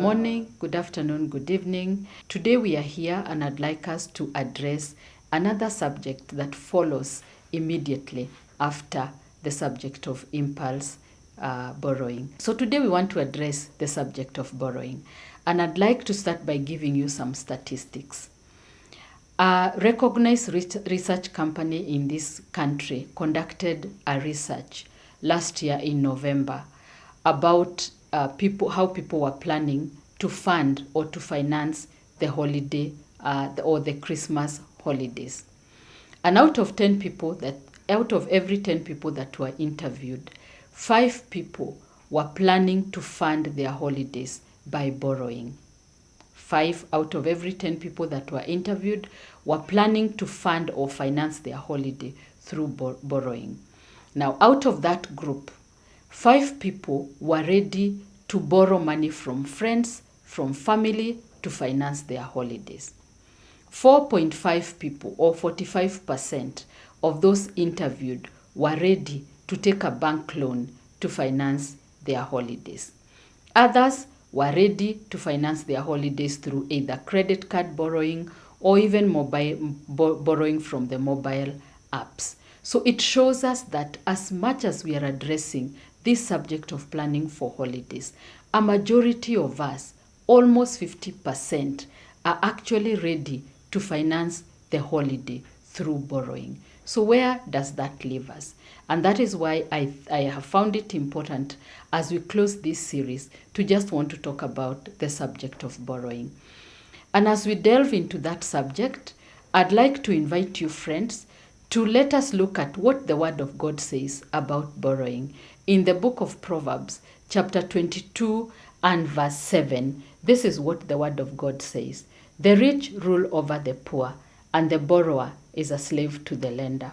morning, good afternoon, good evening. Today we are here and I'd like us to address another subject that follows immediately after the subject of impulse borrowing. So today we want to address the subject of borrowing, and I'd like to start by giving you some statistics. A recognized research company in this country conducted a research last year in November about how people were planning to fund or to finance the holiday or the Christmas holidays. And out of every 10 people that were interviewed, 5 people were planning to fund their holidays by borrowing. 5 out of every 10 people that were interviewed were planning to fund or finance their holiday through borrowing. Now, out of that group, 5 people were ready to borrow money from friends, from family to finance their holidays. 4.5 people, or 45% of those interviewed, were ready to take a bank loan to finance their holidays. Others were ready to finance their holidays through either credit card borrowing or even borrowing from the mobile apps. So it shows us that as much as we are addressing this subject of planning for holidays, a majority of us, almost 50%, are actually ready to finance the holiday through borrowing. So where does that leave us? And that is why I have found it important as we close this series to just want to talk about the subject of borrowing. And as we delve into that subject, I'd like to invite you, friends, to let us look at what the Word of God says about borrowing. In the book of Proverbs, chapter 22 and verse 7, this is what the Word of God says. The rich rule over the poor, and the borrower is a slave to the lender.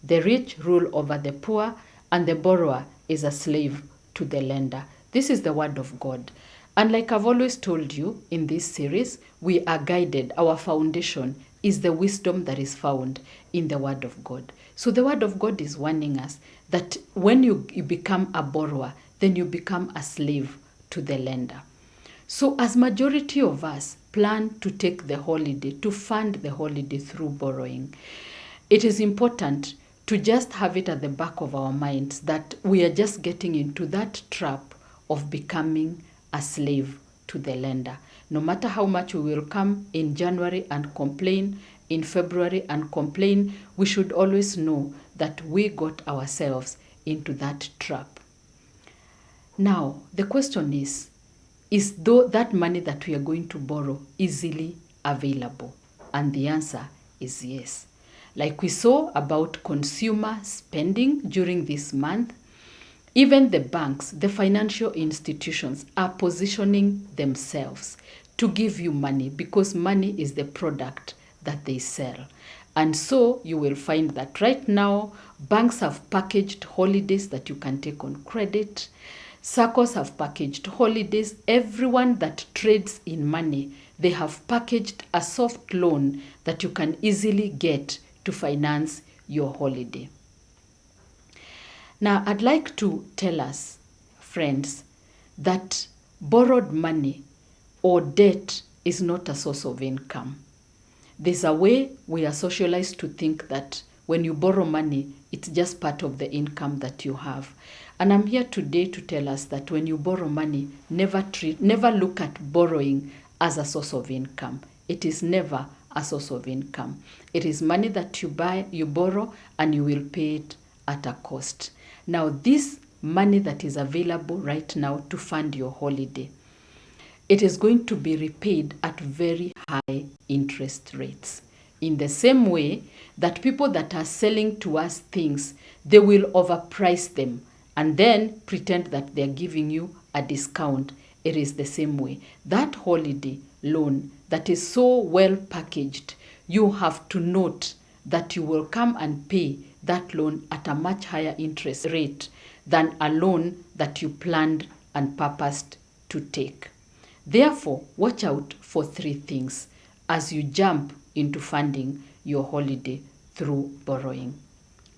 The rich rule over the poor, and the borrower is a slave to the lender. This is the Word of God. And like I've always told you in this series, we are guided. Our foundation is the wisdom that is found in the Word of God. So the Word of God is warning us that when you become a borrower, then you become a slave to the lender. So as majority of us plan to take the holiday, to fund the holiday through borrowing, it is important to just have it at the back of our minds that we are just getting into that trap of becoming a slave to the lender. No matter how much we will come in January and complain, in February and complain, we should always know that we got ourselves into that trap. Now, the question is that money that we are going to borrow easily available? And the answer is yes. Like we saw about consumer spending during this month, even the banks, the financial institutions are positioning themselves to give you money because money is the product that they sell. And so you will find that right now, banks have packaged holidays that you can take on credit. Circles have packaged holidays. Everyone that trades in money, they have packaged a soft loan that you can easily get to finance your holiday. Now, I'd like to tell us, friends, that borrowed money or debt is not a source of income. There's a way we are socialized to think that when you borrow money, it's just part of the income that you have. And I'm here today to tell us that when you borrow money, never look at borrowing as a source of income. It is never a source of income. It is money that you borrow, and you will pay it at a cost. Now, this money that is available right now to fund your holiday, it is going to be repaid at very high interest rates. In the same way that people that are selling to us things, they will overprice them and then pretend that they're giving you a discount. It is the same way. That holiday loan that is so well packaged, you have to note that you will come and pay that loan at a much higher interest rate than a loan that you planned and purposed to take. Therefore, watch out for 3 things as you jump into funding your holiday through borrowing.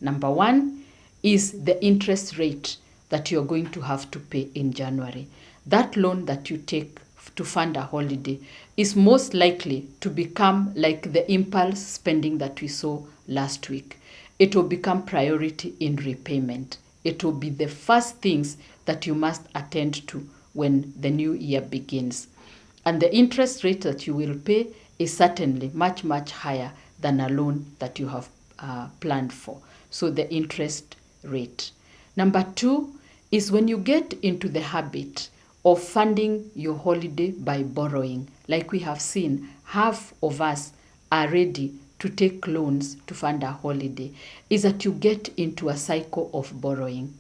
Number 1 is the interest rate that you're going to have to pay in January. That loan that you take to fund a holiday is most likely to become like the impulse spending that we saw last week. It will become priority in repayment. It will be the first things that you must attend to when the new year begins. And the interest rate that you will pay is certainly much, much higher than a loan that you have planned for. So the interest rate. Number 2 is when you get into the habit of funding your holiday by borrowing. Like we have seen, half of us are ready to take loans to fund a holiday, is that you get into a cycle of borrowing.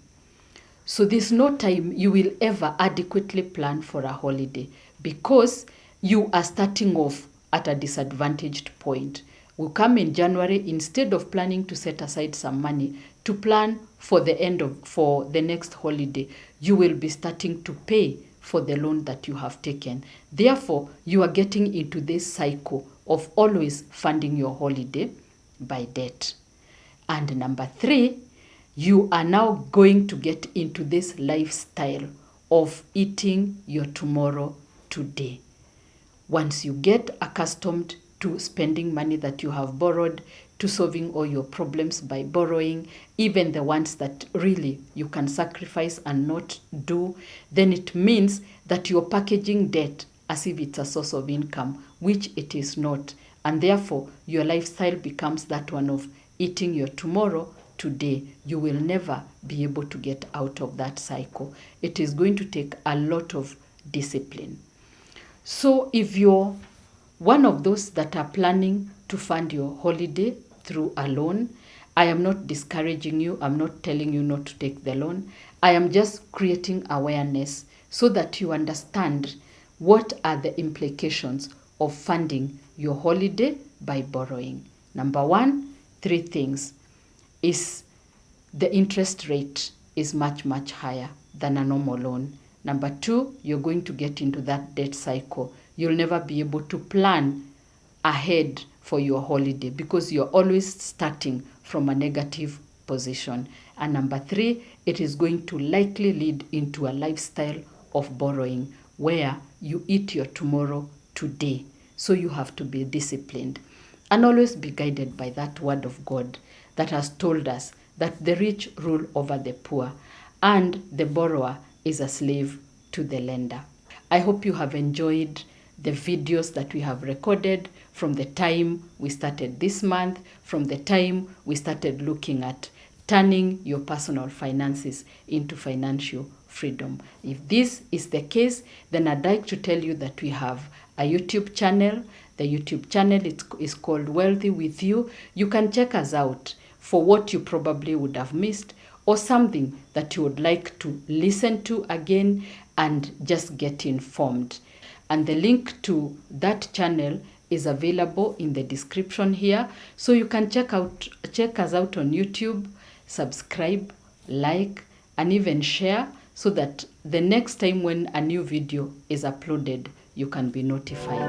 So there's no time you will ever adequately plan for a holiday because you are starting off at a disadvantaged point. Will come in January, instead of planning to set aside some money to plan for the next holiday, you will be starting to pay for the loan that you have taken. Therefore, you are getting into this cycle of always funding your holiday by debt. And number 3, you are now going to get into this lifestyle of eating your tomorrow today. Once you get accustomed to spending money that you have borrowed, to solving all your problems by borrowing, even the ones that really you can sacrifice and not do, then it means that you're packaging debt as if it's a source of income, which it is not. And therefore, your lifestyle becomes that one of eating your tomorrow today. You will never be able to get out of that cycle. It is going to take a lot of discipline. So if you're one of those that are planning to fund your holiday through a loan, I am not discouraging you. I'm not telling you not to take the loan. I am just creating awareness so that you understand what are the implications of funding your holiday by borrowing. Number 1, 3 things is the interest rate is much, much higher than a normal loan. Number 2, you're going to get into that debt cycle. You'll never be able to plan ahead for your holiday because you're always starting from a negative position. And number 3, it is going to likely lead into a lifestyle of borrowing where you eat your tomorrow today. So you have to be disciplined and always be guided by that word of God that has told us that the rich rule over the poor and the borrower is a slave to the lender. I hope you have enjoyed the videos that we have recorded from the time we started this month, from the time we started looking at turning your personal finances into financial freedom. If this is the case, then I'd like to tell you that we have a YouTube channel. The YouTube channel is called Wealthy With You. You can check us out for what you probably would have missed or something that you would like to listen to again and just get informed. And the link to that channel is available in the description here. So you can check us out on YouTube, subscribe, like, and even share so that the next time when a new video is uploaded, you can be notified.